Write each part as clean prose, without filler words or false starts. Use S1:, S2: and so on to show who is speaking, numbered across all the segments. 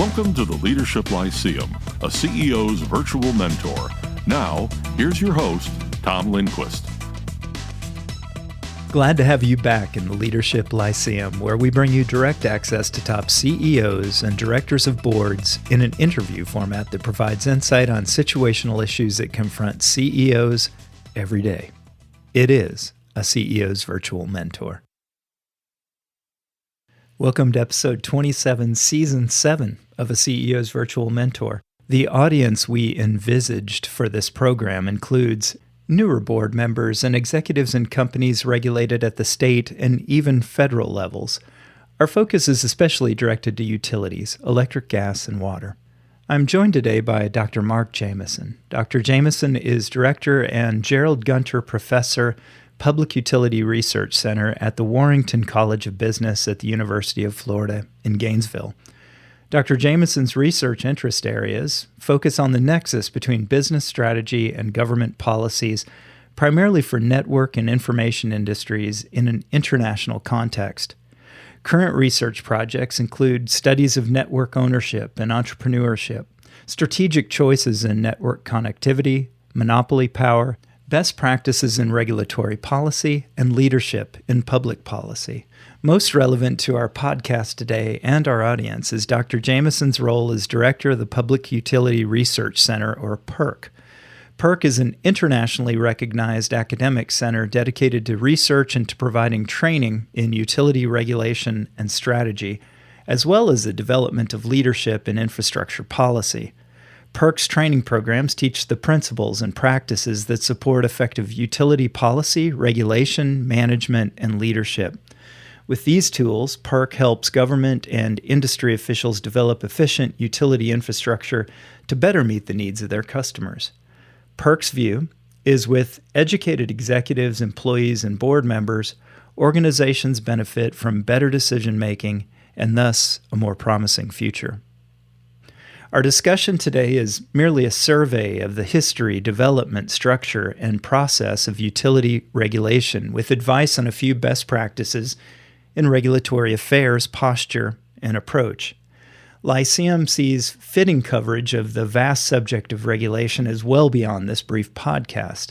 S1: Welcome to the Leadership Lyceum, a CEO's virtual mentor. Now, here's your host, Tom Lindquist.
S2: Glad to have you back in the Leadership Lyceum, where we bring you direct access to top CEOs and directors of boards in an interview format that provides insight on situational issues that confront CEOs every day. It is a CEO's virtual mentor. Welcome to episode 27, season 7 of a CEO's virtual mentor. The audience we envisaged for this program includes newer board members and executives in companies regulated at the state and even federal levels. Our focus is especially directed to utilities, electric, gas, and water. I'm joined today by Dr. Mark Jamison. Dr. Jamison is Director and Gerald Gunter Professor, Public Utility Research Center at the Warrington College of Business at the University of Florida in Gainesville. Dr. Jamison's research interest areas focus on the nexus between business strategy and government policies, primarily for network and information industries in an international context. Current research projects include studies of network ownership and entrepreneurship, strategic choices in network connectivity, monopoly power, best practices in regulatory policy, and leadership in public policy. Most relevant to our podcast today and our audience is Dr. Jamison's role as Director of the Public Utility Research Center, or PURC. PURC is an internationally recognized academic center dedicated to research and to providing training in utility regulation and strategy, as well as the development of leadership and infrastructure policy. PURC's training programs teach the principles and practices that support effective utility policy, regulation, management, and leadership. With these tools, PURC helps government and industry officials develop efficient utility infrastructure to better meet the needs of their customers. PURC's view is with educated executives, employees, and board members, organizations benefit from better decision-making and thus a more promising future. Our discussion today is merely a survey of the history, development, structure, and process of utility regulation with advice on a few best practices in regulatory affairs, posture, and approach. Lyceum sees fitting coverage of the vast subject of regulation as well beyond this brief podcast.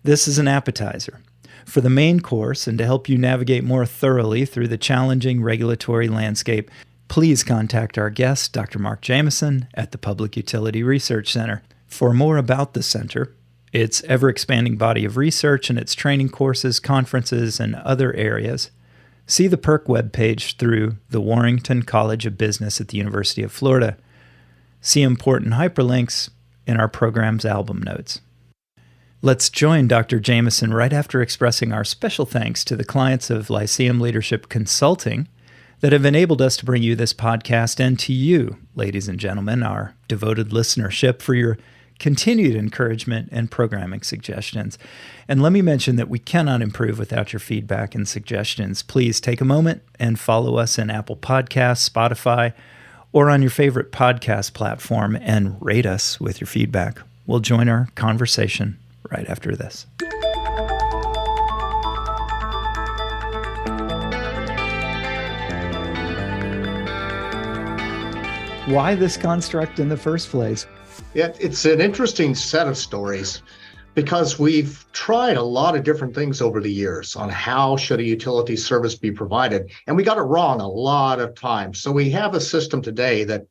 S2: This is an appetizer. For the main course and to help you navigate more thoroughly through the challenging regulatory landscape, please contact our guest, Dr. Mark Jamison, at the Public Utility Research Center. For more about the center, its ever-expanding body of research and its training courses, conferences, and other areas, see the PURC webpage through the Warrington College of Business at the University of Florida. See important hyperlinks in our program's album notes. Let's join Dr. Jamison right after expressing our special thanks to the clients of Lyceum Leadership Consulting that have enabled us to bring you this podcast, and to you, ladies and gentlemen, our devoted listenership, for your continued encouragement and programming suggestions. And let me mention that we cannot improve without your feedback and suggestions. Please take a moment and follow us in Apple Podcasts, Spotify, or on your favorite podcast platform and rate us with your feedback. We'll join our conversation right after this. Why this construct in the first place?
S3: Yeah, it's an interesting set of stories because we've tried a lot of different things over the years on how should a utility service be provided, and we got it wrong a lot of times. So we have a system today that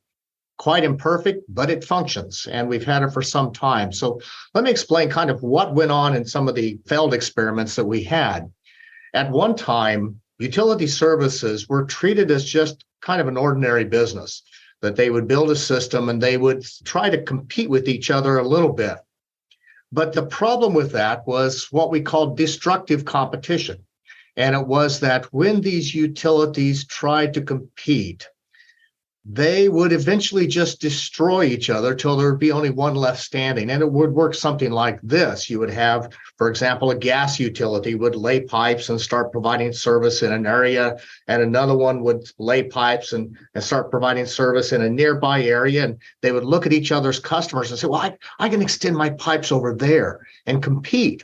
S3: quite imperfect, but it functions, and we've had it for some time. So let me explain kind of what went on in some of the failed experiments that we had. At one time, utility services were treated as just kind of an ordinary business, that they would build a system and they would try to compete with each other a little bit. But the problem with that was what we called destructive competition. And it was that when these utilities tried to compete, they would eventually just destroy each other till there would be only one left standing. And it would work something like this. You would have, for example, a gas utility would lay pipes and start providing service in an area, and another one would lay pipes and start providing service in a nearby area. And they would look at each other's customers and say, well, I can extend my pipes over there and compete.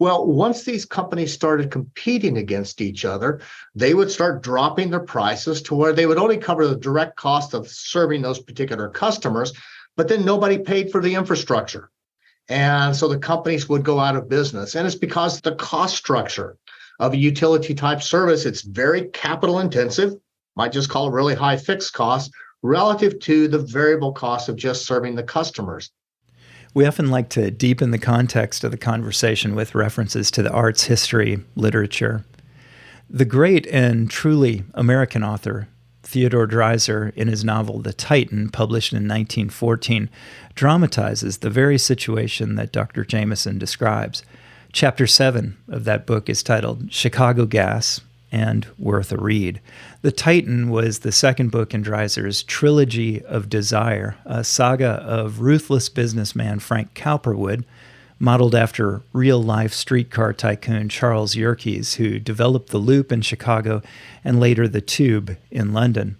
S3: Well, once these companies started competing against each other, they would start dropping their prices to where they would only cover the direct cost of serving those particular customers, but then nobody paid for the infrastructure. And so the companies would go out of business. And it's because the cost structure of a utility type service, it's very capital intensive, might just call it really high fixed costs relative to the variable cost of just serving the customers.
S2: We often like to deepen the context of the conversation with references to the arts, history, literature. The great and truly American author, Theodore Dreiser, in his novel The Titan, published in 1914, dramatizes the very situation that Dr. Jamison describes. Chapter 7 of that book is titled Chicago Gas and Worth a Read. The Titan was the second book in Dreiser's Trilogy of Desire, a saga of ruthless businessman Frank Cowperwood, modeled after real-life streetcar tycoon Charles Yerkes, who developed the Loop in Chicago and later the Tube in London.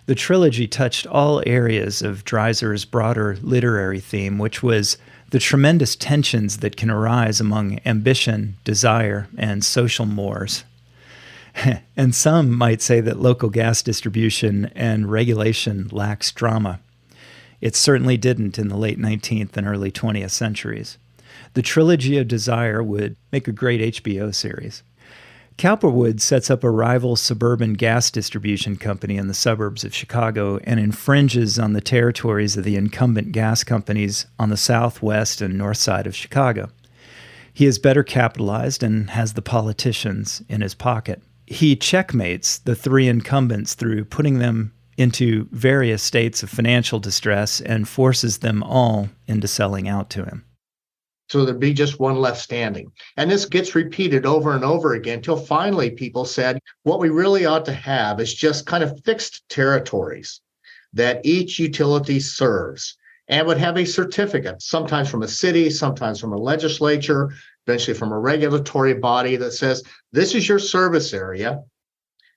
S2: The trilogy touched all areas of Dreiser's broader literary theme, which was the tremendous tensions that can arise among ambition, desire, and social mores. And some might say that local gas distribution and regulation lacks drama. It certainly didn't in the late 19th and early 20th centuries. The Trilogy of Desire would make a great HBO series. Cowperwood sets up a rival suburban gas distribution company in the suburbs of Chicago and infringes on the territories of the incumbent gas companies on the southwest and north side of Chicago. He is better capitalized and has the politicians in his pocket. He checkmates the three incumbents through putting them into various states of financial distress and forces them all into selling out to him.
S3: So there'd be just one left standing. And this gets repeated over and over again till finally people said, what we really ought to have is just kind of fixed territories that each utility serves and would have a certificate, sometimes from a city, sometimes from a legislature, eventually from a regulatory body that says, this is your service area.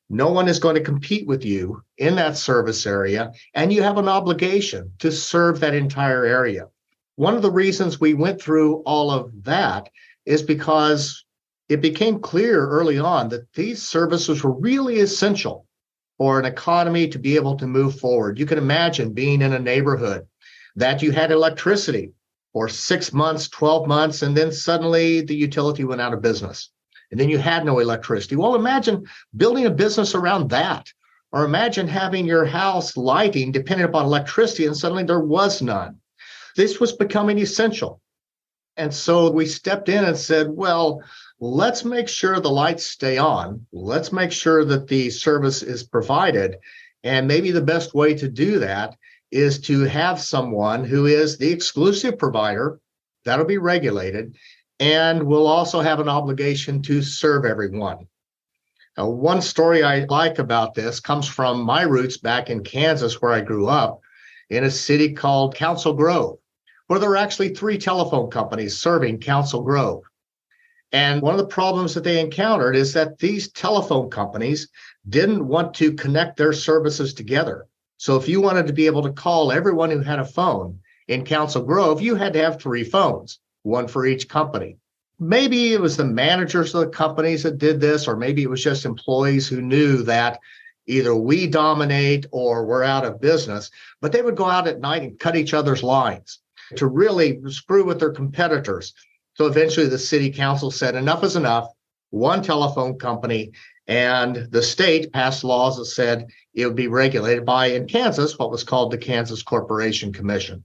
S3: No one is going to compete with you in that service area, and you have an obligation to serve that entire area. One of the reasons we went through all of that is because it became clear early on that these services were really essential for an economy to be able to move forward. You can imagine being in a neighborhood that you had electricity for 6 months, 12 months, and then suddenly the utility went out of business. And then you had no electricity. Well, imagine building a business around that. Or imagine having your house lighting dependent upon electricity and suddenly there was none. This was becoming essential. And so we stepped in and said, well, let's make sure the lights stay on. Let's make sure that the service is provided. And maybe the best way to do that is to have someone who is the exclusive provider, that'll be regulated, and will also have an obligation to serve everyone. Now, one story I like about this comes from my roots back in Kansas, where I grew up, in a city called Council Grove, where there were actually 3 telephone companies serving Council Grove. And one of the problems that they encountered is that these telephone companies didn't want to connect their services together. So if you wanted to be able to call everyone who had a phone in Council Grove, you had to have 3 phones, one for each company. Maybe it was the managers of the companies that did this, or maybe it was just employees who knew that either we dominate or we're out of business, but they would go out at night and cut each other's lines to really screw with their competitors. So eventually the city council said enough is enough, one telephone company, and the state passed laws that said it would be regulated by, in Kansas, what was called the Kansas Corporation Commission.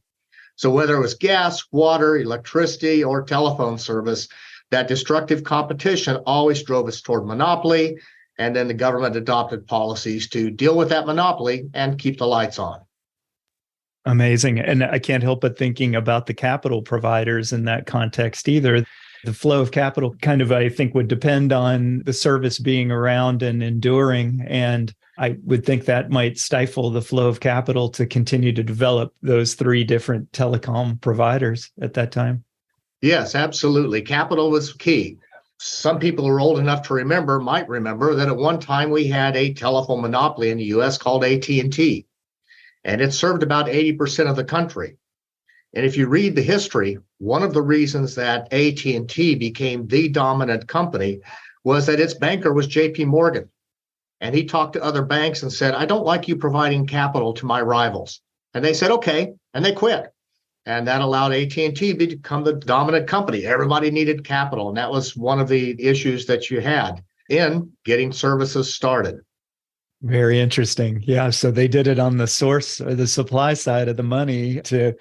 S3: So whether it was gas, water, electricity, or telephone service, that destructive competition always drove us toward monopoly, and then the government adopted policies to deal with that monopoly and keep the lights on.
S2: Amazing. And I can't help but thinking about the capital providers in that context either. The flow of capital kind of, I think, would depend on the service being around and enduring. And I would think that might stifle the flow of capital to continue to develop those 3 different telecom providers at that time.
S3: Yes, absolutely. Capital was key. Some people who are old enough to remember might remember that at one time we had a telephone monopoly in the U.S. called AT&T, and it served about 80% of the country. And if you read the history, one of the reasons that AT&T became the dominant company was that its banker was JP Morgan. And he talked to other banks and said, I don't like you providing capital to my rivals. And they said, okay. And they quit. And that allowed AT&T to become the dominant company. Everybody needed capital. And that was one of the issues that you had in getting services started.
S2: Very interesting. Yeah. So they did it on the source or the supply side of the money to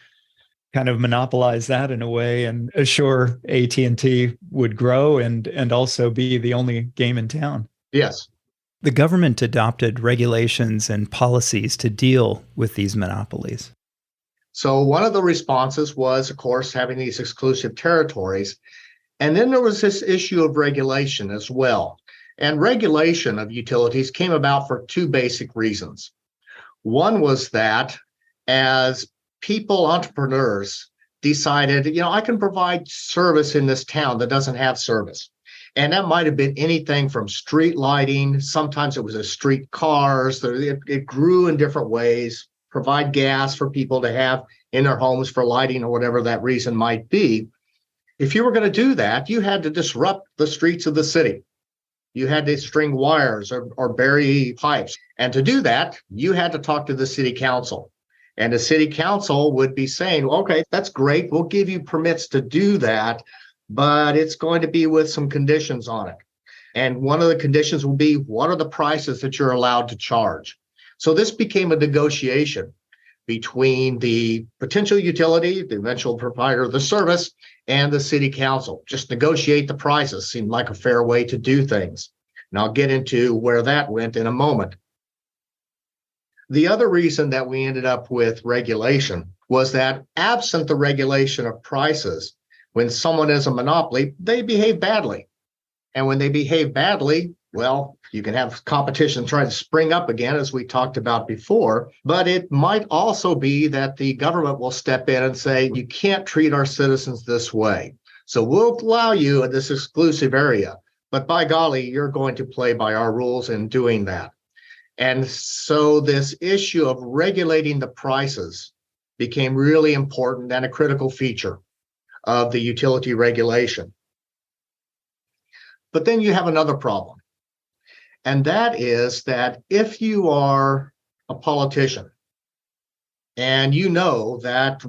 S2: kind of monopolize that in a way and assure AT&T would grow and also be the only game in town.
S3: Yes.
S2: The government adopted regulations and policies to deal with these monopolies.
S3: So one of the responses was, of course, having these exclusive territories. And then there was this issue of regulation as well. And regulation of utilities came about for two basic reasons. One was that as people, entrepreneurs, decided, I can provide service in this town that doesn't have service. And that might have been anything from street lighting. Sometimes it was a street cars. It grew in different ways, provide gas for people to have in their homes for lighting or whatever that reason might be. If you were going to do that, you had to disrupt the streets of the city. You had to string wires or bury pipes. And to do that, you had to talk to the city council. And the city council would be saying, okay, that's great. We'll give you permits to do that, but it's going to be with some conditions on it. And one of the conditions will be, what are the prices that you're allowed to charge? So this became a negotiation between the potential utility, the eventual provider of the service, and the city council. Just negotiate the prices seemed like a fair way to do things. And I'll get into where that went in a moment. The other reason that we ended up with regulation was that absent the regulation of prices, when someone is a monopoly, they behave badly. And when they behave badly, well, you can have competition try to spring up again, as we talked about before, but it might also be that the government will step in and say, you can't treat our citizens this way. So we'll allow you in this exclusive area, but by golly, you're going to play by our rules in doing that. And so this issue of regulating the prices became really important and a critical feature of the utility regulation. But then you have another problem. And that is that if you are a politician and you know that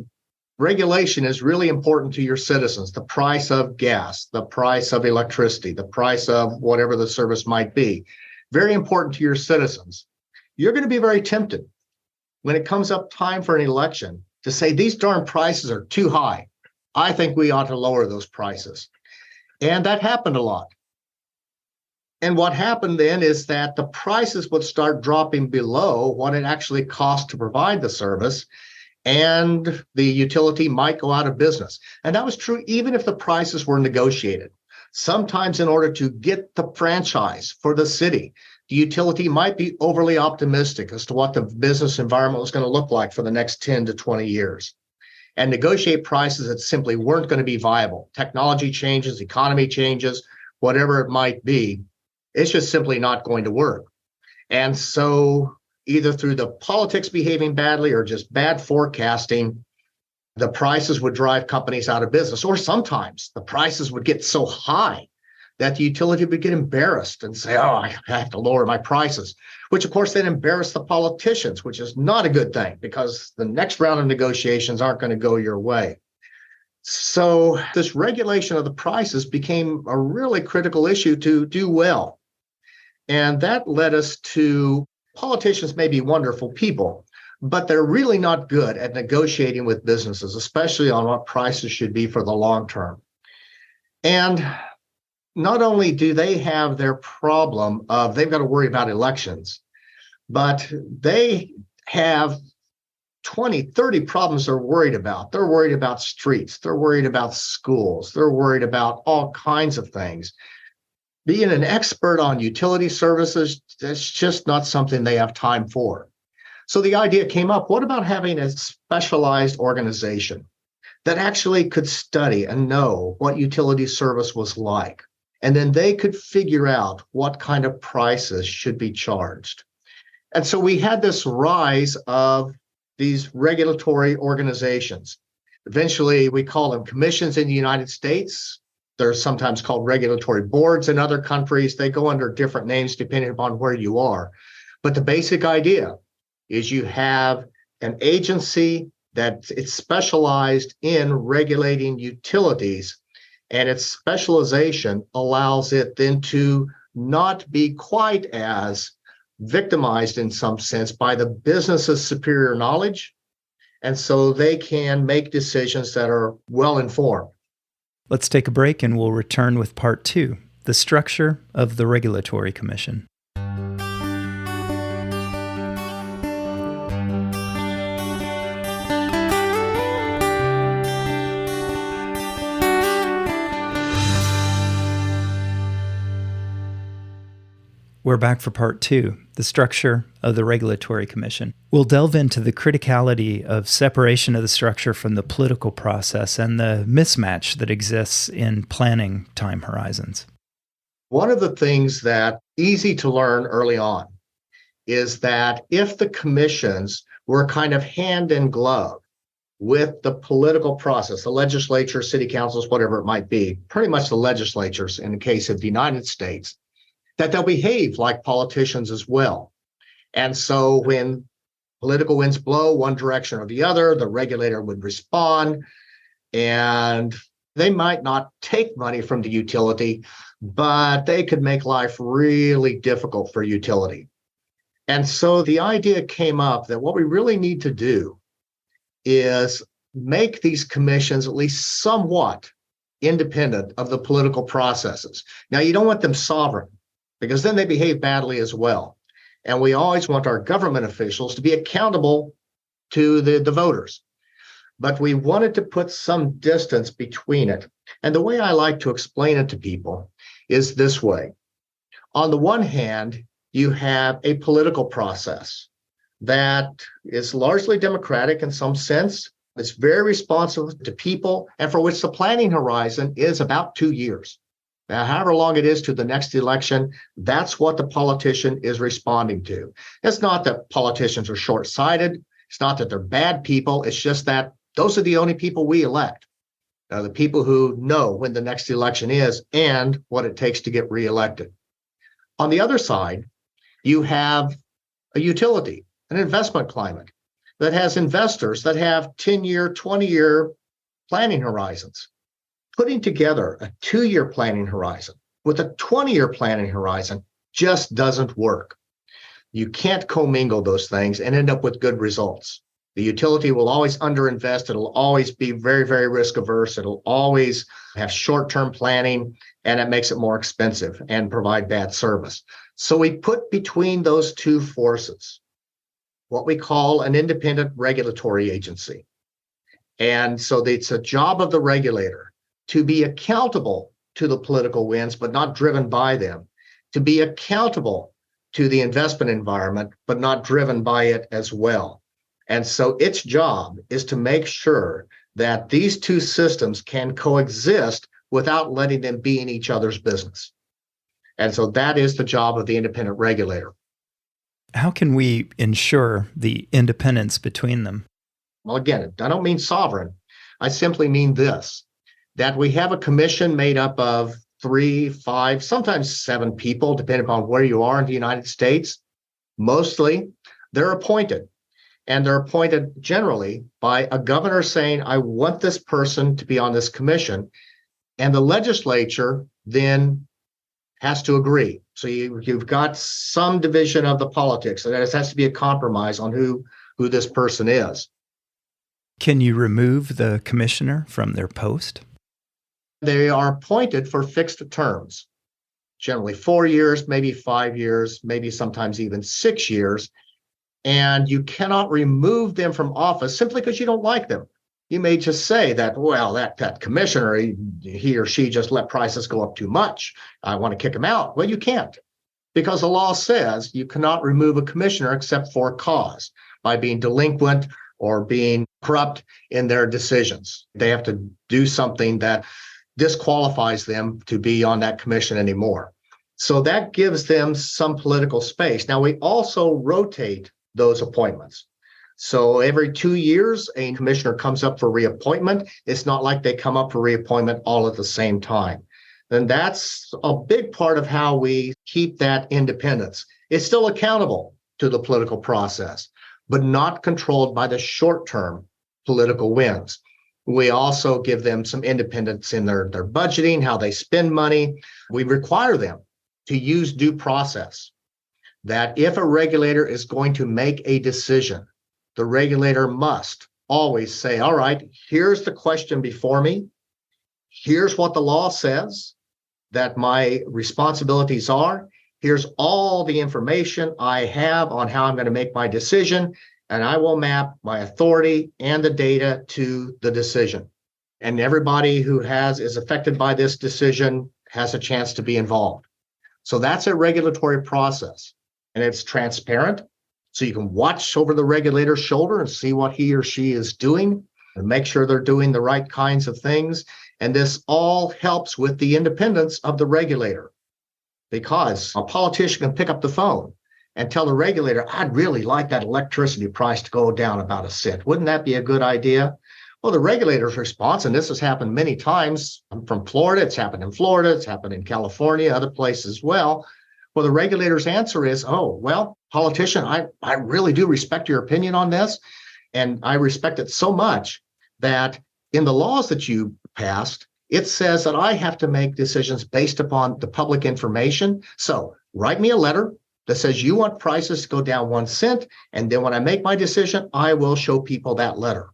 S3: regulation is really important to your citizens, the price of gas, the price of electricity, the price of whatever the service might be, very important to your citizens, you're going to be very tempted when it comes up time for an election to say these darn prices are too high. I think we ought to lower those prices. And that happened a lot. And what happened then is that the prices would start dropping below what it actually cost to provide the service, and the utility might go out of business. And that was true even if the prices were negotiated. Sometimes in order to get the franchise for the city, the utility might be overly optimistic as to what the business environment was going to look like for the next 10 to 20 years. And negotiate prices that simply weren't going to be viable. Technology changes, economy changes, whatever it might be. It's just simply not going to work. And so either through the politics behaving badly or just bad forecasting, the prices would drive companies out of business. Or sometimes the prices would get so high that the utility would get embarrassed and say, oh, I have to lower my prices, which of course then embarrass the politicians, which is not a good thing because the next round of negotiations aren't going to go your way. So this regulation of the prices became a really critical issue to do well. And that led us to politicians may be wonderful people, but they're really not good at negotiating with businesses, especially on what prices should be for the long term. And not only do they have their problem of they've got to worry about elections, but they have 20, 30 problems they're worried about. They're worried about streets. They're worried about schools. They're worried about all kinds of things. Being an expert on utility services, that's just not something they have time for. So the idea came up, what about having a specialized organization that actually could study and know what utility service was like? And then they could figure out what kind of prices should be charged. And so we had this rise of these regulatory organizations. Eventually, we call them commissions in the United States. They're sometimes called regulatory boards in other countries. They go under different names depending upon where you are. But the basic idea is you have an agency that it's specialized in regulating utilities, and its specialization allows it then to not be quite as victimized in some sense by the business's superior knowledge. And so they can make decisions that are well informed.
S2: Let's take a break and we'll return with part 2, the structure of the Regulatory Commission. We're back for part 2, the structure of the Regulatory Commission. We'll delve into the criticality of separation of the structure from the political process and the mismatch that exists in planning time horizons.
S3: One of the things that's easy to learn early on is that if the commissions were kind of hand in glove with the political process, the legislature, city councils, whatever it might be, pretty much the legislatures in the case of the United States, that they'll behave like politicians as well. And so when political winds blow one direction or the other, the regulator would respond, and they might not take money from the utility, but they could make life really difficult for utility. And so the idea came up that what we really need to do is make these commissions at least somewhat independent of the political processes. Now, you don't want them sovereign, because then they behave badly as well. And we always want our government officials to be accountable to the voters. But we wanted to put some distance between it. And the way I like to explain it to people is this way. On the one hand, you have a political process that is largely democratic in some sense. It's very responsive to people, and for which the planning horizon is about 2 years. Now, however long it is to the next election, that's what the politician is responding to. It's not that politicians are short-sighted. It's not that they're bad people. It's just that those are the only people we elect. The people who know when the next election is and what it takes to get reelected. On the other side, you have a utility, an investment climate that has investors that have 10-year, 20-year planning horizons. Putting together a 2-year planning horizon with a 20-year planning horizon just doesn't work. You can't commingle those things and end up with good results. The utility will always underinvest. It'll always be very, very risk averse. It'll always have short-term planning, and it makes it more expensive and provide bad service. So we put between those two forces what we call an independent regulatory agency. And so it's a job of the regulator to be accountable to the political winds, but not driven by them, to be accountable to the investment environment, but not driven by it as well. And so its job is to make sure that these two systems can coexist without letting them be in each other's business. And so that is the job of the independent regulator.
S2: How can we ensure the independence between them?
S3: Well, again, I don't mean sovereign. I simply mean this, that we have a commission made up of 3, 5, sometimes 7 people, depending upon where you are in the United States. Mostly, they're appointed. And they're appointed generally by a governor saying, I want this person to be on this commission. And the legislature then has to agree. So you've got some division of the politics. And there has to be a compromise on who this person is.
S2: Can you remove the commissioner from their post?
S3: They are appointed for fixed terms, generally 4 years, maybe 5 years, maybe sometimes even 6 years. And you cannot remove them from office simply because you don't like them. You may just say that, well, that commissioner, he or she just let prices go up too much. I want to kick him out. Well, you can't, because the law says you cannot remove a commissioner except for a cause, by being delinquent or being corrupt in their decisions. They have to do something that disqualifies them to be on that commission anymore. So that gives them some political space. Now, we also rotate those appointments. So every 2 years, a commissioner comes up for reappointment. It's not like they come up for reappointment all at the same time. And that's a big part of how we keep that independence. It's still accountable to the political process, but not controlled by the short-term political winds. We also give them some independence in their budgeting, how they spend money. We require them to use due process, that if a regulator is going to make a decision, the regulator must always say, all right, here's the question before me. Here's what the law says that my responsibilities are. Here's all the information I have on how I'm going to make my decision, and I will map my authority and the data to the decision. And everybody who is affected by this decision has a chance to be involved. So that's a regulatory process, and it's transparent. So you can watch over the regulator's shoulder and see what he or she is doing and make sure they're doing the right kinds of things. And this all helps with the independence of the regulator, because a politician can pick up the phone and tell the regulator, I'd really like that electricity price to go down about a cent. Wouldn't that be a good idea? Well, the regulator's response, and this has happened many times. I'm from Florida. It's happened in Florida. It's happened in California, other places as well. Well, the regulator's answer is, oh, well, politician, I really do respect your opinion on this. And I respect it so much that in the laws that you passed, it says that I have to make decisions based upon the public information. So write me a letter that says you want prices to go down 1 cent. And then when I make my decision, I will show people that letter.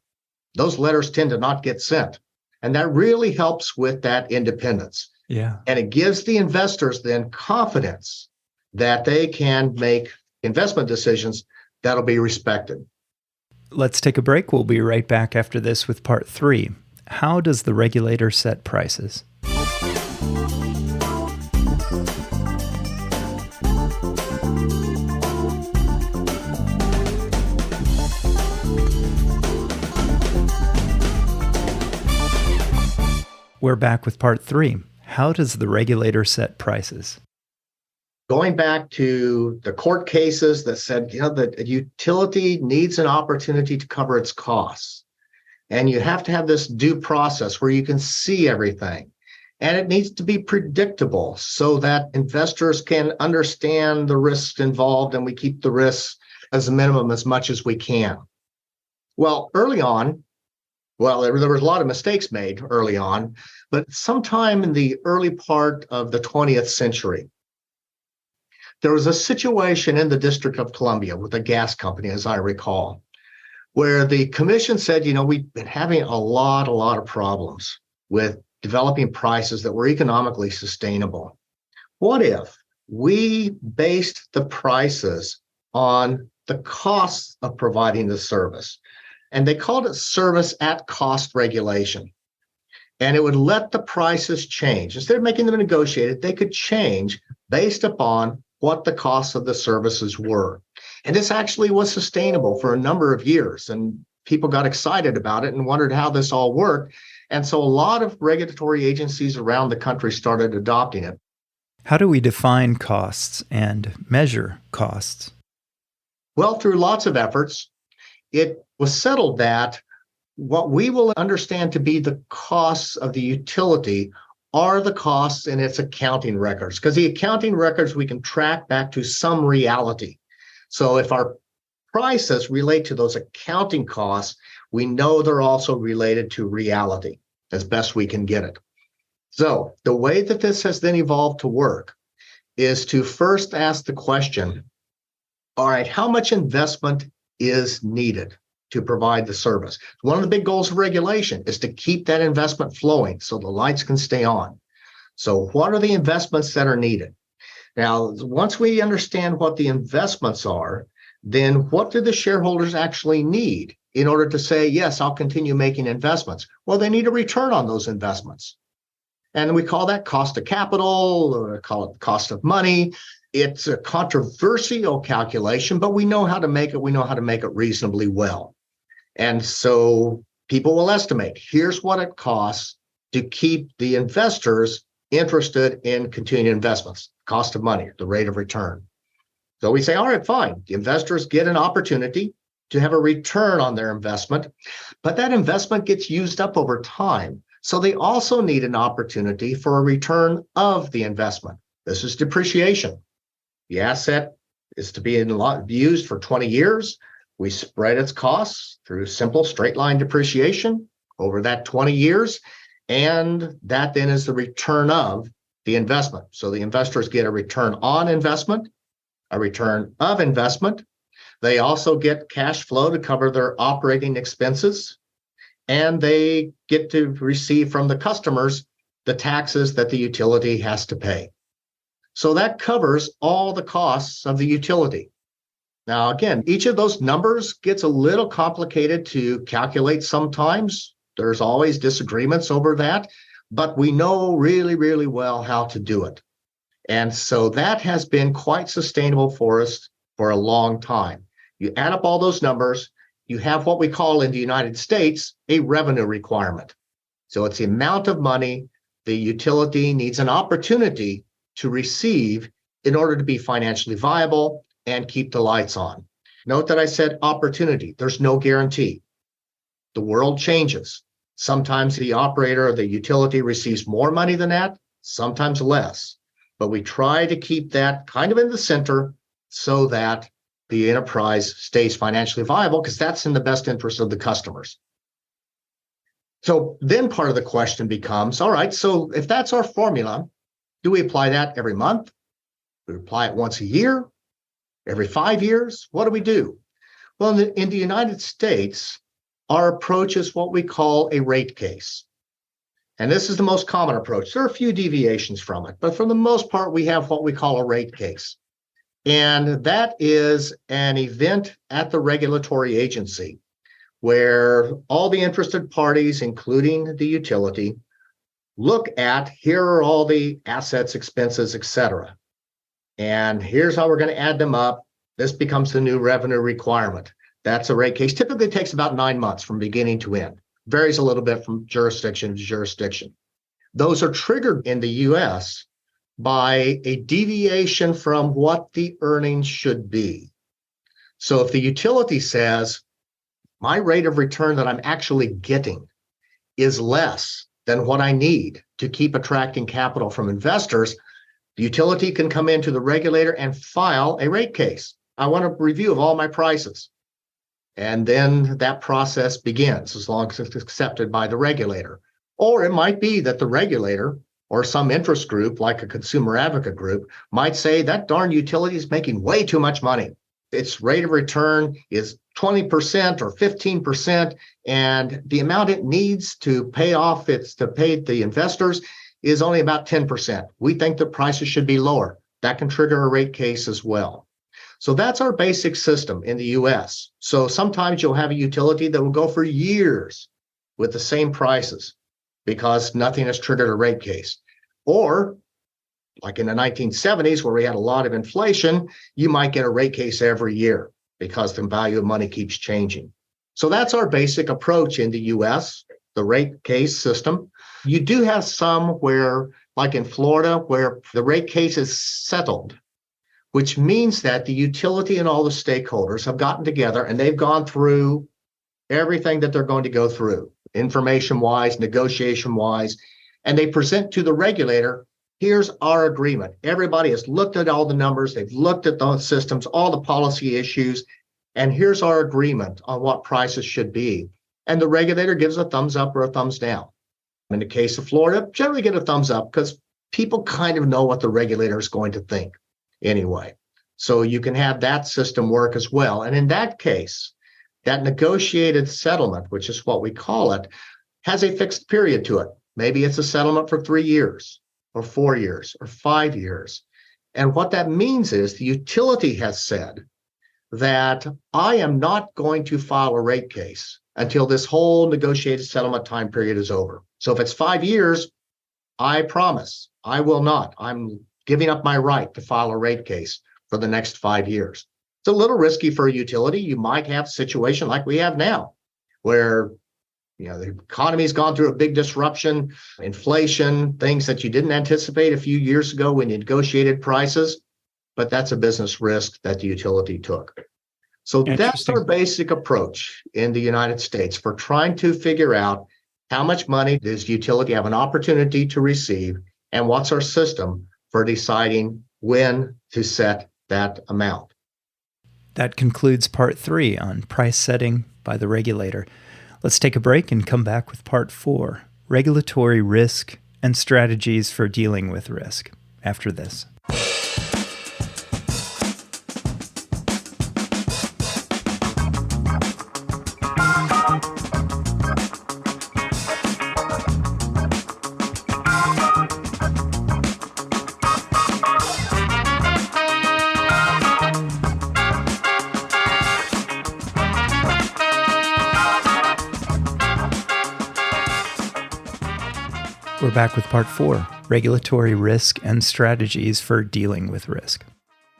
S3: Those letters tend to not get sent. And that really helps with that independence.
S2: Yeah.
S3: And it gives the investors then confidence that they can make investment decisions that'll be respected.
S2: Let's take a break. We'll be right back after this with part 3. How does the regulator set prices? We're back with part 3. How does the regulator set prices?
S3: Going back to the court cases that said, that a utility needs an opportunity to cover its costs. And you have to have this due process where you can see everything. And it needs to be predictable so that investors can understand the risks involved, and we keep the risks as a minimum as much as we can. Well, early on, there was a lot of mistakes made early on, but sometime in the early part of the 20th century, there was a situation in the District of Columbia with a gas company, as I recall, where the commission said, we've been having a lot of problems with developing prices that were economically sustainable. What if we based the prices on the costs of providing the service? And they called it service at cost regulation. And it would let the prices change. Instead of making them negotiated, they could change based upon what the costs of the services were. And this actually was sustainable for a number of years. And people got excited about it and wondered how this all worked. And so a lot of regulatory agencies around the country started adopting it.
S2: How do we define costs and measure costs?
S3: Well, through lots of efforts, it was settled that what we will understand to be the costs of the utility are the costs in its accounting records, because the accounting records we can track back to some reality. So if our prices relate to those accounting costs, we know they're also related to reality as best we can get it. So the way that this has then evolved to work is to first ask the question, all right, how much investment is needed to provide the service? One of the big goals of regulation is to keep that investment flowing so the lights can stay on. So what are the investments that are needed? Now, once we understand what the investments are, then what do the shareholders actually need in order to say, yes, I'll continue making investments? Well, they need a return on those investments. And we call that cost of capital, or call it cost of money. It's a controversial calculation, but we know how to make it. We know how to make it reasonably well. And so people will estimate, here's what it costs to keep the investors interested in continuing investments, cost of money, the rate of return. So we say, all right, fine. The investors get an opportunity to have a return on their investment, but that investment gets used up over time. So they also need an opportunity for a return of the investment. This is depreciation. The asset is to be used for 20 years. We spread its costs through simple straight line depreciation over that 20 years. And that then is the return of the investment. So the investors get a return on investment, a return of investment. They also get cash flow to cover their operating expenses. And they get to receive from the customers the taxes that the utility has to pay. So that covers all the costs of the utility. Now, again, each of those numbers gets a little complicated to calculate sometimes. There's always disagreements over that, but we know really, really well how to do it. And so that has been quite sustainable for us for a long time. You add up all those numbers, you have what we call in the United States a revenue requirement. So it's the amount of money the utility needs an opportunity to receive in order to be financially viable and keep the lights on. Note that I said opportunity. There's no guarantee. The world changes. Sometimes the operator or the utility receives more money than that, sometimes less. But we try to keep that kind of in the center so that the enterprise stays financially viable, because that's in the best interest of the customers. So then part of the question becomes, all right, so if that's our formula, do we apply that every month? Do we apply it once a year? Every 5 years? What do we do? Well, in the United States, our approach is what we call a rate case. And this is the most common approach. There are a few deviations from it, but for the most part, we have what we call a rate case. And that is an event at the regulatory agency where all the interested parties, including the utility, look at, here are all the assets, expenses, et cetera. And here's how we're going to add them up. This becomes the new revenue requirement. That's a rate case. Typically takes about 9 months from beginning to end. Varies a little bit from jurisdiction to jurisdiction. Those are triggered in the US by a deviation from what the earnings should be. So if the utility says, my rate of return that I'm actually getting is less than what I need to keep attracting capital from investors, the utility can come into the regulator and file a rate case. I want a review of all my prices. And then that process begins as long as it's accepted by the regulator. Or it might be that the regulator or some interest group like a consumer advocate group might say that darn utility is making way too much money. Its rate of return is 20% or 15%, and the amount it needs to pay the investors is only about 10%. We think the prices should be lower. That can trigger a rate case as well. So that's our basic system in the US. So sometimes you'll have a utility that will go for years with the same prices because nothing has triggered a rate case. Or like in the 1970s, where we had a lot of inflation, you might get a rate case every year because the value of money keeps changing. So that's our basic approach in the US, the rate case system. You do have some where, like in Florida, where the rate case is settled, which means that the utility and all the stakeholders have gotten together and they've gone through everything that they're going to go through, information-wise, negotiation-wise, and they present to the regulator, here's our agreement. Everybody has looked at all the numbers, they've looked at the systems, all the policy issues, and here's our agreement on what prices should be. And the regulator gives a thumbs up or a thumbs down. In the case of Florida, generally get a thumbs up because people kind of know what the regulator is going to think anyway. So you can have that system work as well. And in that case, that negotiated settlement, which is what we call it, has a fixed period to it. Maybe it's a settlement for 3 years or 4 years or 5 years. And what that means is the utility has said that I am not going to file a rate case until this whole negotiated settlement time period is over. So if it's 5 years, I promise I will not. I'm giving up my right to file a rate case for the next 5 years. It's a little risky for a utility. You might have a situation like we have now, where the economy's gone through a big disruption, inflation, things that you didn't anticipate a few years ago when you negotiated prices, but that's a business risk that the utility took. So that's
S2: Interesting.
S3: our basic approach in the United States for trying to figure out how much money does utility have an opportunity to receive, and what's our system for deciding when to set that amount.
S2: That concludes part 3 on price setting by the regulator. Let's take a break and come back with part 4, regulatory risk and strategies for dealing with risk, after this. We're back with part 4, regulatory risk and strategies for dealing with risk.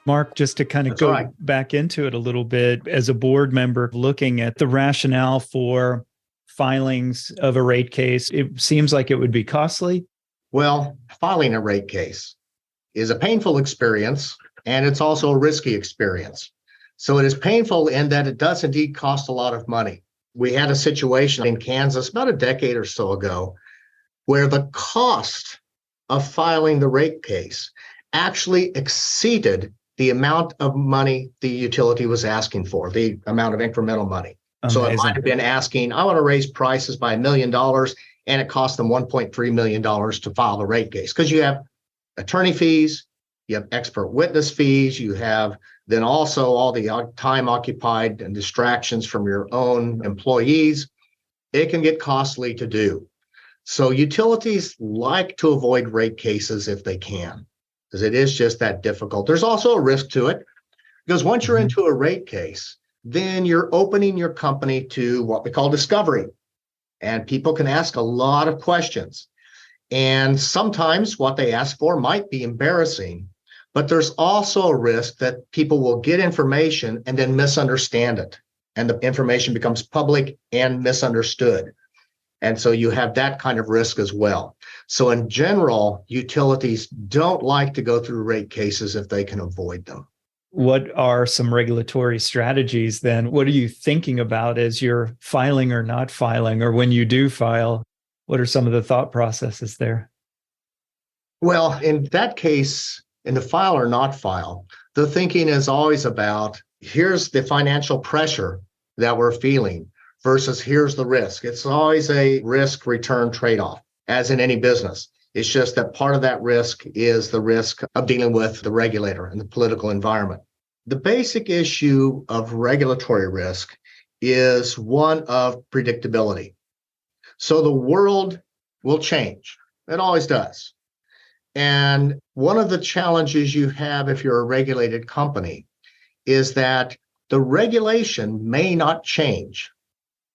S2: Mark, just to kind of go back into it a little bit, as a board member looking at the rationale for filings of a rate case, it seems like it would be costly.
S3: Well, filing a rate case is a painful experience, and it's also a risky experience. So it is painful in that it does indeed cost a lot of money. We had a situation in Kansas about a decade or so ago where the cost of filing the rate case actually exceeded the amount of money the utility was asking for, the amount of incremental money. Amazing. So it might have been asking, I want to raise prices by $1 million, and it cost them $1.3 million to file the rate case, because you have attorney fees, you have expert witness fees, you have then also all the time occupied and distractions from your own employees. It can get costly to do. So utilities like to avoid rate cases if they can, because it is just that difficult. There's also a risk to it, because once you're into a rate case, then you're opening your company to what we call discovery. And people can ask a lot of questions. And sometimes what they ask for might be embarrassing, but there's also a risk that people will get information and then misunderstand it. And the information becomes public and misunderstood. And so you have that kind of risk as well. So in general, utilities don't like to go through rate cases if they can avoid them.
S2: What are some regulatory strategies then? What are you thinking about as you're filing or not filing, or when you do file? What are some of the thought processes there?
S3: Well, in that case, in the file or not file, the thinking is always about, here's the financial pressure that we're feeling versus here's the risk. It's always a risk return trade-off, as in any business. It's just that part of that risk is the risk of dealing with the regulator and the political environment. The basic issue of regulatory risk is one of predictability. So the world will change. It always does. And one of the challenges you have if you're a regulated company is that the regulation may not change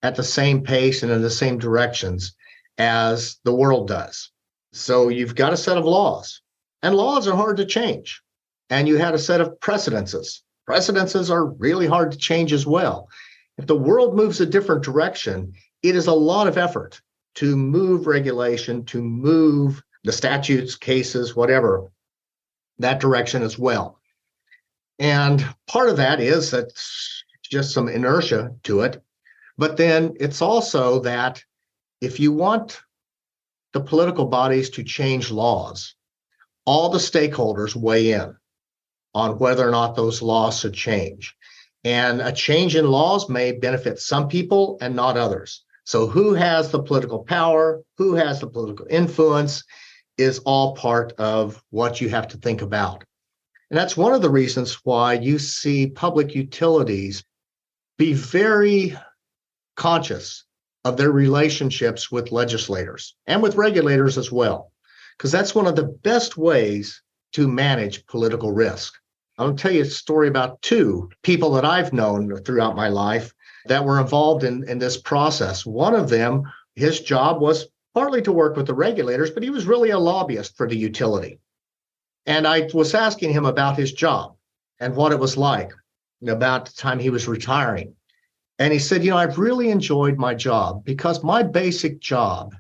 S3: at the same pace and in the same directions as the world does. So you've got a set of laws, and laws are hard to change. And you had a set of precedences. Precedences are really hard to change as well. If the world moves a different direction, it is a lot of effort to move regulation, to move the statutes, cases, whatever, that direction as well. And part of that is that just some inertia to it. But then it's also that if you want the political bodies to change laws, all the stakeholders weigh in on whether or not those laws should change. And a change in laws may benefit some people and not others. So who has the political power, who has the political influence, is all part of what you have to think about. And that's one of the reasons why you see public utilities be very conscious of their relationships with legislators and with regulators as well, because that's one of the best ways to manage political risk. I'll tell you a story about two people that I've known throughout my life that were involved in this process. One of them, his job was partly to work with the regulators, but he was really a lobbyist for the utility. And I was asking him about his job and what it was like about the time he was retiring. And he said, I've really enjoyed my job because my basic job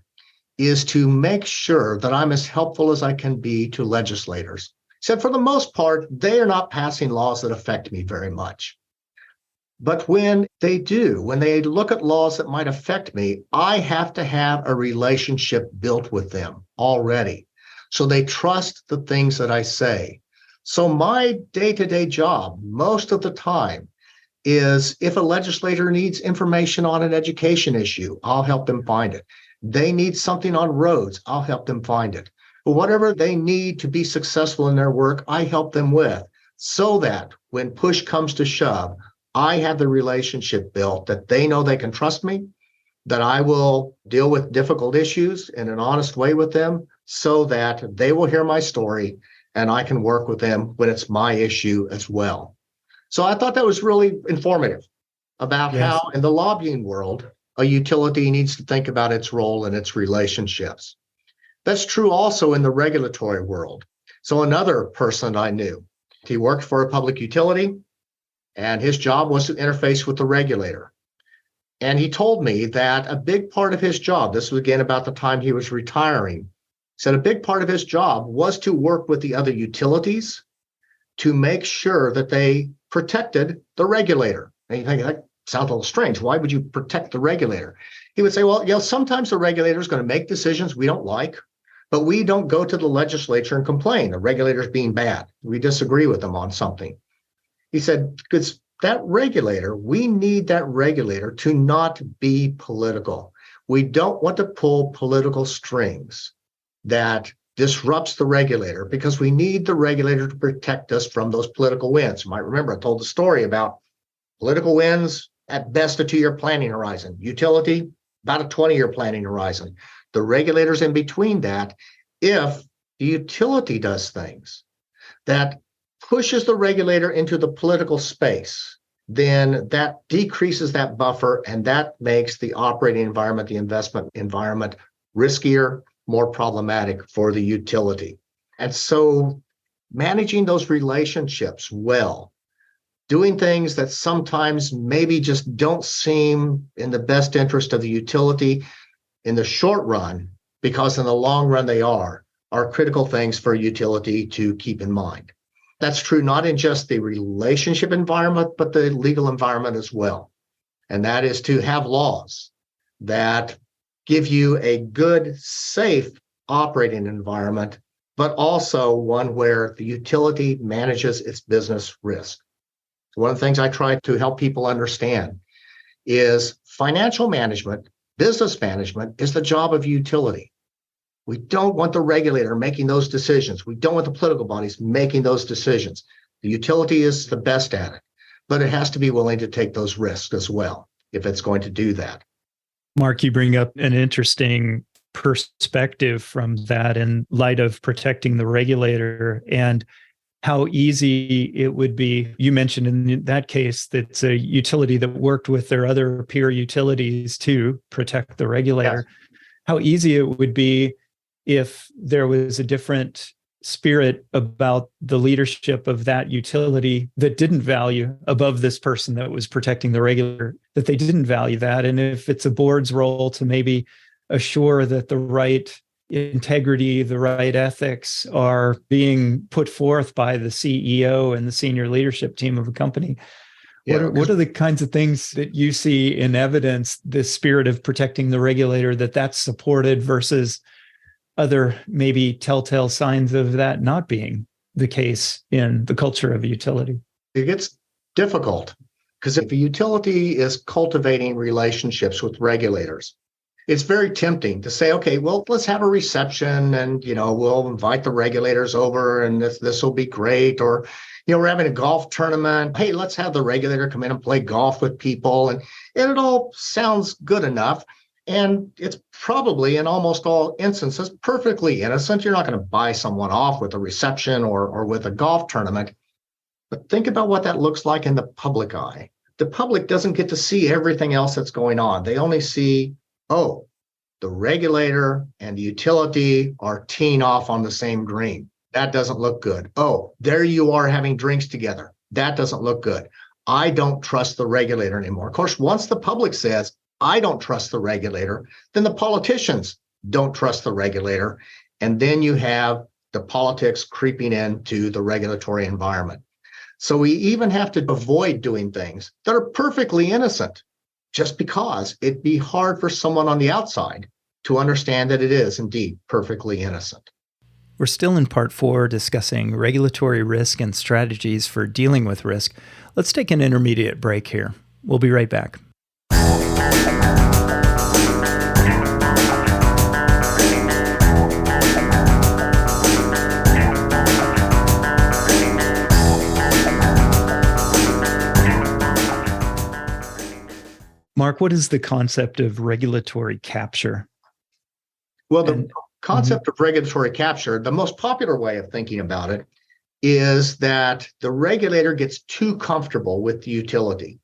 S3: is to make sure that I'm as helpful as I can be to legislators. He said, for the most part, they are not passing laws that affect me very much. But when they look at laws that might affect me, I have to have a relationship built with them already. So they trust the things that I say. So my day-to-day job, most of the time, is if a legislator needs information on an education issue, I'll help them find it. They need something on roads, I'll help them find it. But whatever they need to be successful in their work, I help them with, so that when push comes to shove, I have the relationship built that they know they can trust me, that I will deal with difficult issues in an honest way with them, so that they will hear my story and I can work with them when it's my issue as well. So I thought that was really informative about how in the lobbying world, a utility needs to think about its role and its relationships. That's true also in the regulatory world. So another person I knew, he worked for a public utility, and his job was to interface with the regulator. And he told me that a big part of his job, this was again about the time he was retiring, said a big part of his job was to work with the other utilities to make sure that they protected the regulator. And you think that sounds a little strange. Why would you protect the regulator? He would say, well, sometimes the regulator is going to make decisions we don't like, but we don't go to the legislature and complain. The regulator's being bad. We disagree with them on something. He said, because we need that regulator to not be political. We don't want to pull political strings that disrupts the regulator, because we need the regulator to protect us from those political winds. You might remember I told the story about political winds, at best a 2-year planning horizon, utility, about a 20-year planning horizon. The regulators in between that, if the utility does things that pushes the regulator into the political space, then that decreases that buffer, and that makes the operating environment, the investment environment, riskier, more problematic for the utility. And so managing those relationships well, doing things that sometimes maybe just don't seem in the best interest of the utility in the short run, because in the long run they are critical things for a utility to keep in mind. That's true not in just the relationship environment, but the legal environment as well. And that is to have laws that give you a good, safe operating environment, but also one where the utility manages its business risk. One of the things I try to help people understand is financial management, business management is the job of utility. We don't want the regulator making those decisions. We don't want the political bodies making those decisions. The utility is the best at it, but it has to be willing to take those risks as well if it's going to do that.
S2: Mark, you bring up an interesting perspective from that in light of protecting the regulator and how easy it would be. You mentioned in that case that it's a utility that worked with their other peer utilities to protect the regulator. Yes. How easy it would be if there was a different spirit about the leadership of that utility that didn't value above this person that was protecting the regulator, that they didn't value that. And if it's a board's role to maybe assure that the right integrity, the right ethics are being put forth by the CEO and the senior leadership team of a company. Yeah. What are the kinds of things that you see in evidence, the spirit of protecting the regulator, that's supported versus other maybe telltale signs of that not being the case in the culture of a utility?
S3: It gets difficult because if a utility is cultivating relationships with regulators, it's very tempting to say, okay, well, let's have a reception and, we'll invite the regulators over and this will be great. Or, we're having a golf tournament. Hey, let's have the regulator come in and play golf with people. And it all sounds good enough. And it's probably in almost all instances perfectly innocent. You're not going to buy someone off with a reception or with a golf tournament. But think about what that looks like in the public eye. The public doesn't get to see everything else that's going on. They only see, the regulator and the utility are teeing off on the same green. That doesn't look good. Oh, there you are having drinks together. That doesn't look good. I don't trust the regulator anymore. Of course, once the public says, I don't trust the regulator, then the politicians don't trust the regulator. And then you have the politics creeping into the regulatory environment. So we even have to avoid doing things that are perfectly innocent just because it'd be hard for someone on the outside to understand that it is indeed perfectly innocent.
S2: We're still in part 4 discussing regulatory risk and strategies for dealing with risk. Let's take an intermediate break here. We'll be right back. Mark, what is the concept of regulatory capture?
S3: Well, the concept of regulatory capture, the most popular way of thinking about it is that the regulator gets too comfortable with the utility.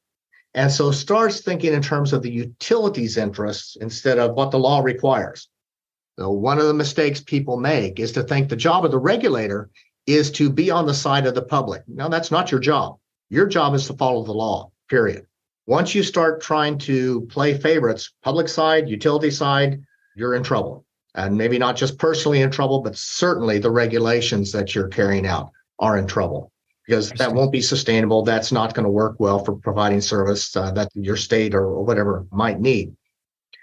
S3: And so starts thinking in terms of the utility's interests instead of what the law requires. So one of the mistakes people make is to think the job of the regulator is to be on the side of the public. No, that's not your job. Your job is to follow the law, period. Once you start trying to play favorites, public side, utility side, you're in trouble. And maybe not just personally in trouble, but certainly the regulations that you're carrying out are in trouble, because that won't be sustainable. That's not going to work well for providing service that your state or whatever might need.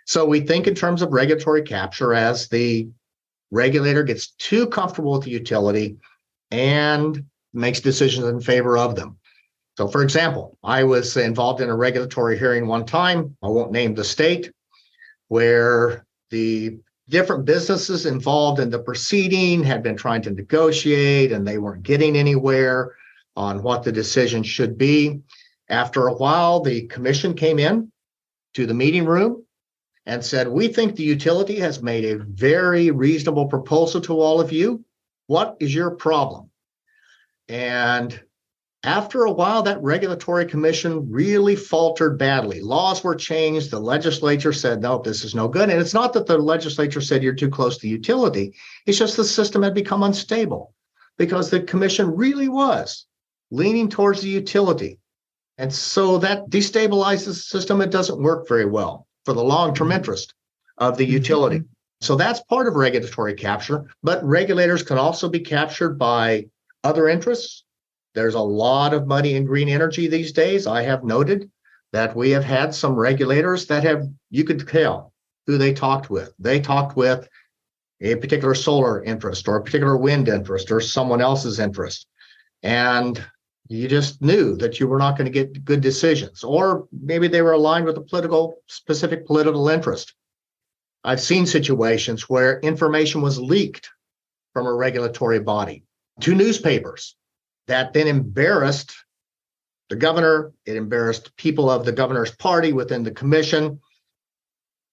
S3: So we think in terms of regulatory capture as the regulator gets too comfortable with the utility and makes decisions in favor of them. So, for example, I was involved in a regulatory hearing one time, I won't name the state, where the different businesses involved in the proceeding had been trying to negotiate and they weren't getting anywhere on what the decision should be. After a while, the commission came in to the meeting room and said, "We think the utility has made a very reasonable proposal to all of you. What is your problem?" And after a while, that regulatory commission really faltered badly. Laws were changed. The legislature said, "No, this is no good." And it's not that the legislature said you're too close to the utility. It's just the system had become unstable because the commission really was leaning towards the utility. And so that destabilizes the system. It doesn't work very well for the long-term interest of the utility. So that's part of regulatory capture. But regulators can also be captured by other interests. There's a lot of money in green energy these days. I have noted that we have had some regulators that have, you could tell who they talked with. They talked with a particular solar interest or a particular wind interest or someone else's interest. And you just knew that you were not going to get good decisions, or maybe they were aligned with a specific political interest. I've seen situations where information was leaked from a regulatory body to newspapers that then embarrassed the governor. It embarrassed people of the governor's party within the commission.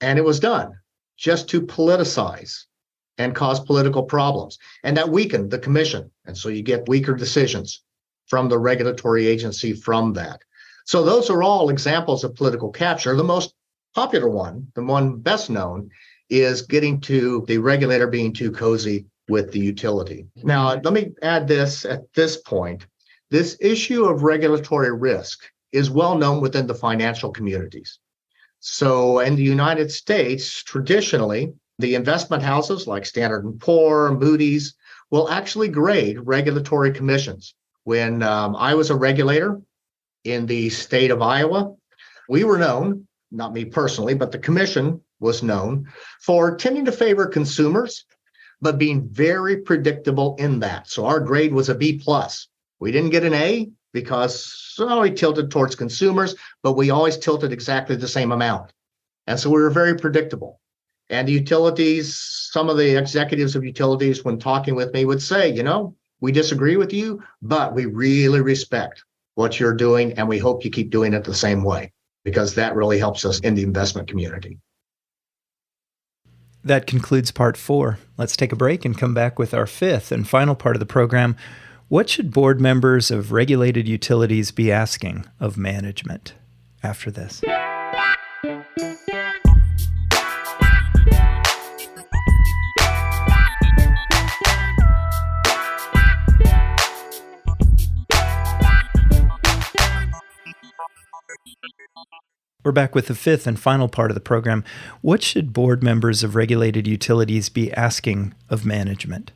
S3: And it was done just to politicize and cause political problems. And that weakened the commission. And so you get weaker decisions from the regulatory agency from that. So those are all examples of political capture. The most popular one, the one best known, is getting to the regulator being too cozy with the utility. Now, let me add this at this point. This issue of regulatory risk is well known within the financial communities. So in the United States, traditionally, the investment houses like Standard & Poor, Moody's, will actually grade regulatory commissions. When I was a regulator in the state of Iowa, we were known, not me personally, but the commission was known for tending to favor consumers, but being very predictable in that. So our grade was a B+. We didn't get an A because we tilted towards consumers, but we always tilted exactly the same amount. And so we were very predictable. And the utilities, some of the executives of utilities, when talking with me, would say, we disagree with you, but we really respect what you're doing, and we hope you keep doing it the same way, because that really helps us in the investment community.
S2: That concludes part 4. Let's take a break and come back with our 5th and final part of the program. What should board members of regulated utilities be asking of management? After this. We're back with the 5th and final part of the program. What should board members of regulated utilities be asking of management?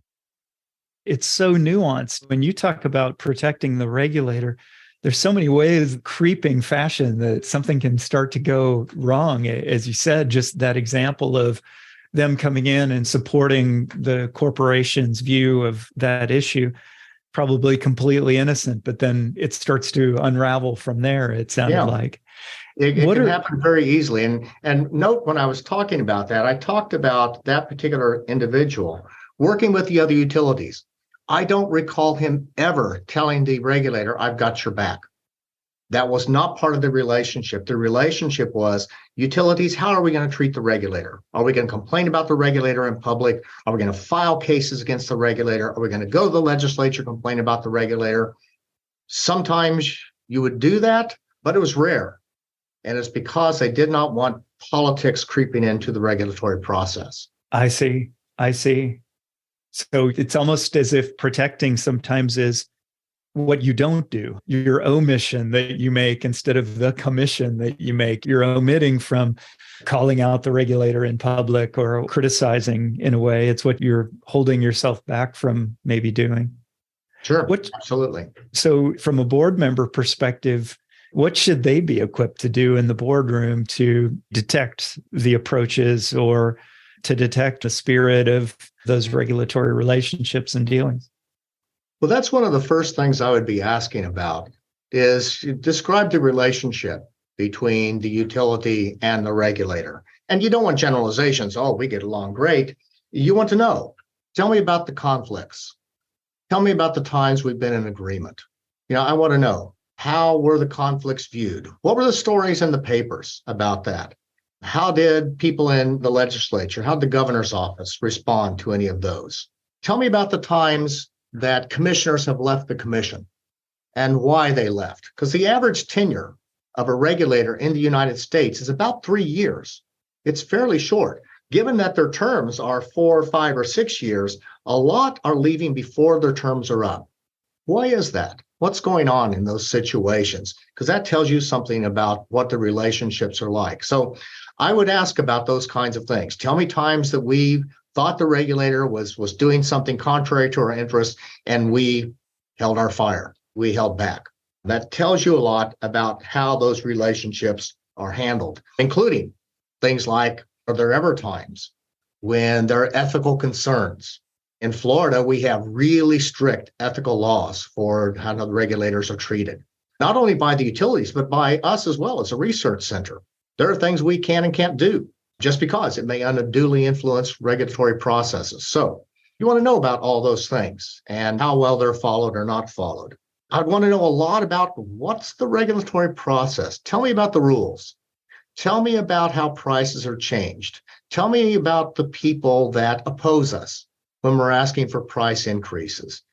S2: it's so nuanced. When you talk about protecting the regulator, there's so many ways, creeping fashion, that something can start to go wrong. As you said, just that example of them coming in and supporting the corporation's view of that issue, probably completely innocent, but then it starts to unravel from there, it sounded like.
S3: It can happen very easily. And note, when I was talking about that, I talked about that particular individual working with the other utilities. I don't recall him ever telling the regulator, I've got your back. That was not part of the relationship. The relationship was, utilities, how are we going to treat the regulator? Are we going to complain about the regulator in public? Are we going to file cases against the regulator? Are we going to go to the legislature, complain about the regulator? Sometimes you would do that, but it was rare. And it's because they did not want politics creeping into the regulatory process.
S2: I see. So it's almost as if protecting sometimes is what you don't do, your omission that you make instead of the commission that you make. You're omitting from calling out the regulator in public or criticizing in a way. It's what you're holding yourself back from maybe doing.
S3: Sure, absolutely.
S2: So from a board member perspective, what should they be equipped to do in the boardroom to detect the approaches or to detect the spirit of those regulatory relationships and dealings?
S3: Well, that's one of the first things I would be asking about, is describe the relationship between the utility and the regulator. And you don't want generalizations. Oh, we get along great. You want to know, tell me about the conflicts. Tell me about the times we've been in agreement. I want to know, how were the conflicts viewed? What were the stories in the papers about that? How did people in the legislature, how did the governor's office respond to any of those? Tell me about the times that commissioners have left the commission and why they left. Because the average tenure of a regulator in the United States is about 3 years. It's fairly short. Given that their terms are 4, 5, or 6 years, a lot are leaving before their terms are up. Why is that? What's going on in those situations? Because that tells you something about what the relationships are like. So I would ask about those kinds of things. Tell me times that we thought the regulator was doing something contrary to our interests, and we held our fire. We held back. That tells you a lot about how those relationships are handled, including things like, are there ever times when there are ethical concerns? In Florida, we have really strict ethical laws for how the regulators are treated, not only by the utilities, but by us as well as a research center. There are things we can and can't do just because it may unduly influence regulatory processes. So you want to know about all those things and how well they're followed or not followed. I'd want to know a lot about what's the regulatory process. Tell me about the rules. Tell me about how prices are changed. Tell me about the people that oppose us when we're asking for price increases.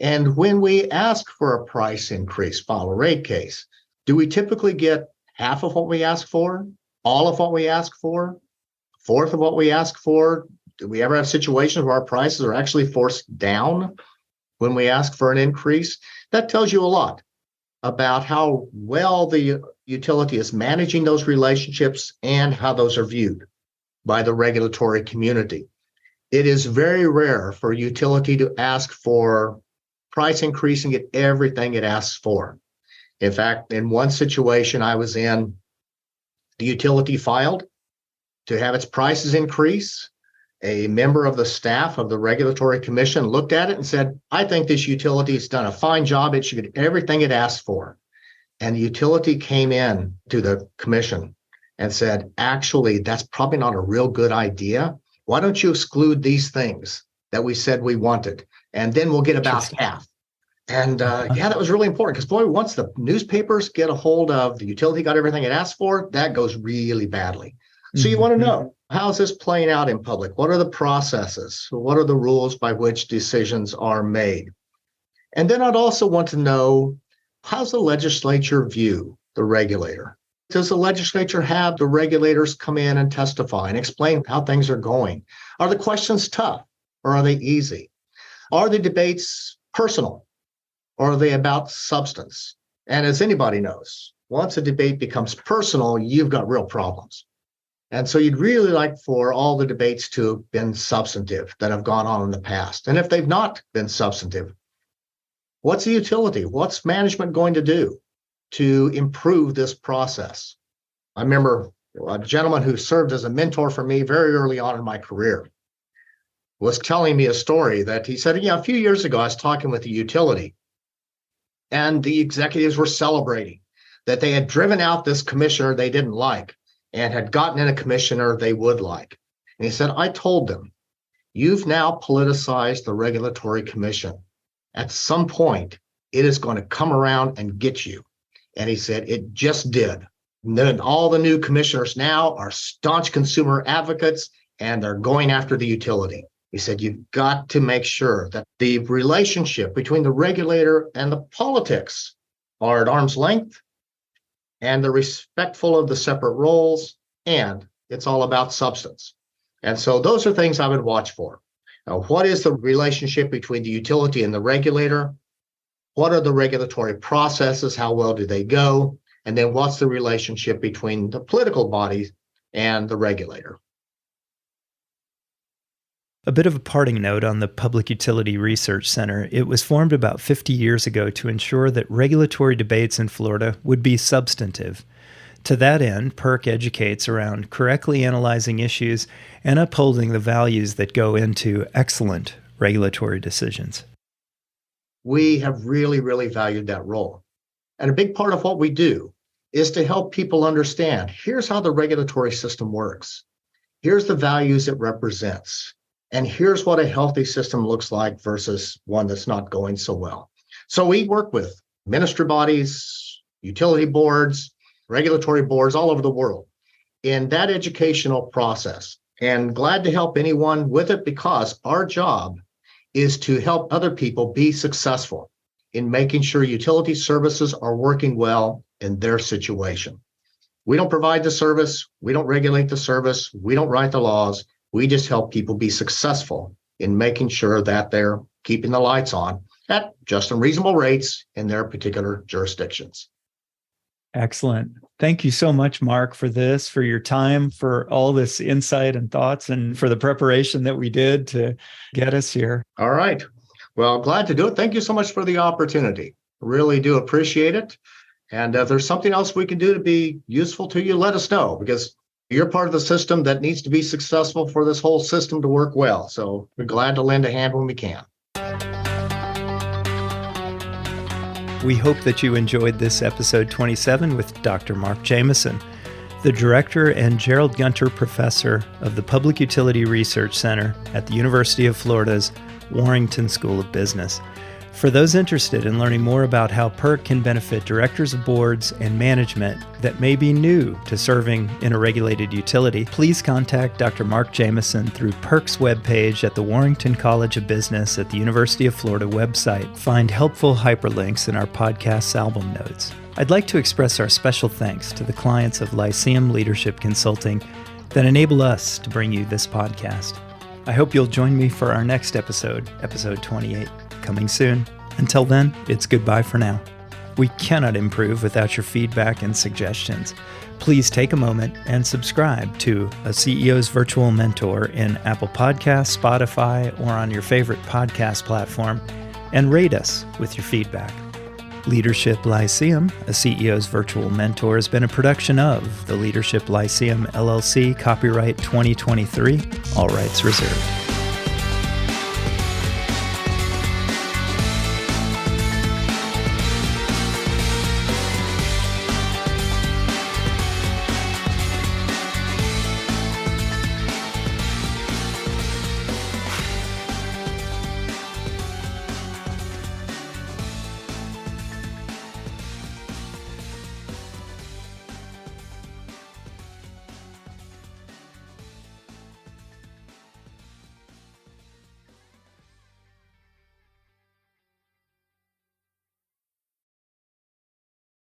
S3: And when we ask for a price increase, file a rate case, do we typically get half of what we ask for, all of what we ask for, a fourth of what we ask for? Do we ever have situations where our prices are actually forced down when we ask for an increase? That tells you a lot about how well the utility is managing those relationships and how those are viewed by the regulatory community. It is very rare for a utility to ask for price increase and get everything it asks for. In fact, in one situation I was in, the utility filed to have its prices increase. A member of the staff of the regulatory commission looked at it and said, I think this utility has done a fine job. It should get everything it asked for. And the utility came in to the commission and said, actually, that's probably not a real good idea. Why don't you exclude these things that we said we wanted? And then we'll get about half. And that was really important because, boy, once the newspapers get a hold of the utility got everything it asked for, that goes really badly. So you want to know, how's this playing out in public? What are the processes? What are the rules by which decisions are made? And then I'd also want to know, how's the legislature view the regulator? Does the legislature have the regulators come in and testify and explain how things are going? Are the questions tough or are they easy? Are the debates personal or are they about substance? And as anybody knows, once a debate becomes personal, you've got real problems. And so you'd really like for all the debates to have been substantive that have gone on in the past. And if they've not been substantive, what's the utility? What's management going to do to improve this process? I remember a gentleman who served as a mentor for me very early on in my career was telling me a story that he said, a few years ago, I was talking with the utility and the executives were celebrating that they had driven out this commissioner they didn't like and had gotten in a commissioner they would like. And he said, I told them, you've now politicized the regulatory commission. At some point, it is going to come around and get you. And he said, it just did. And then all the new commissioners now are staunch consumer advocates and they're going after the utility. He said, you've got to make sure that the relationship between the regulator and the politics are at arm's length and they're respectful of the separate roles, and it's all about substance. And so those are things I would watch for. Now, what is the relationship between the utility and the regulator? What are the regulatory processes? How well do they go? And then what's the relationship between the political bodies and the regulator?
S2: A bit of a parting note on the Public Utility Research Center. It was formed about 50 years ago to ensure that regulatory debates in Florida would be substantive. To that end, PURC educates around correctly analyzing issues and upholding the values that go into excellent regulatory decisions.
S3: We have really, really valued that role. And a big part of what we do is to help people understand, here's how the regulatory system works. Here's the values it represents. And here's what a healthy system looks like versus one that's not going so well. So we work with ministry bodies, utility boards, regulatory boards all over the world in that educational process. And glad to help anyone with it because our job is to help other people be successful in making sure utility services are working well in their situation. We don't provide the service. We don't regulate the service. We don't write the laws. We just help people be successful in making sure that they're keeping the lights on at just and reasonable rates in their particular jurisdictions.
S2: Excellent. Thank you so much, Mark, for this, for your time, for all this insight and thoughts, and for the preparation that we did to get us here.
S3: All right. Well, glad to do it. Thank you so much for the opportunity. Really do appreciate it. And if there's something else we can do to be useful to you, let us know, because you're part of the system that needs to be successful for this whole system to work well. So we're glad to lend a hand when we can.
S2: We hope that you enjoyed this episode 27 with Dr. Mark Jamison, the Director and Gerald Gunter Professor of the Public Utility Research Center at the University of Florida's Warrington School of Business. For those interested in learning more about how PURC can benefit directors of boards and management that may be new to serving in a regulated utility, please contact Dr. Mark Jamison through PURC's webpage at the Warrington College of Business at the University of Florida website. Find helpful hyperlinks in our podcast's album notes. I'd like to express our special thanks to the clients of Lyceum Leadership Consulting that enable us to bring you this podcast. I hope you'll join me for our next episode, episode 28. Coming soon. Until then, it's goodbye for now. We cannot improve without your feedback and suggestions. Please take a moment and subscribe to A CEO's Virtual Mentor in Apple Podcasts, Spotify, or on your favorite podcast platform, and rate us with your feedback. Leadership Lyceum, A CEO's Virtual Mentor, has been a production of the Leadership Lyceum LLC, copyright 2023, all rights reserved.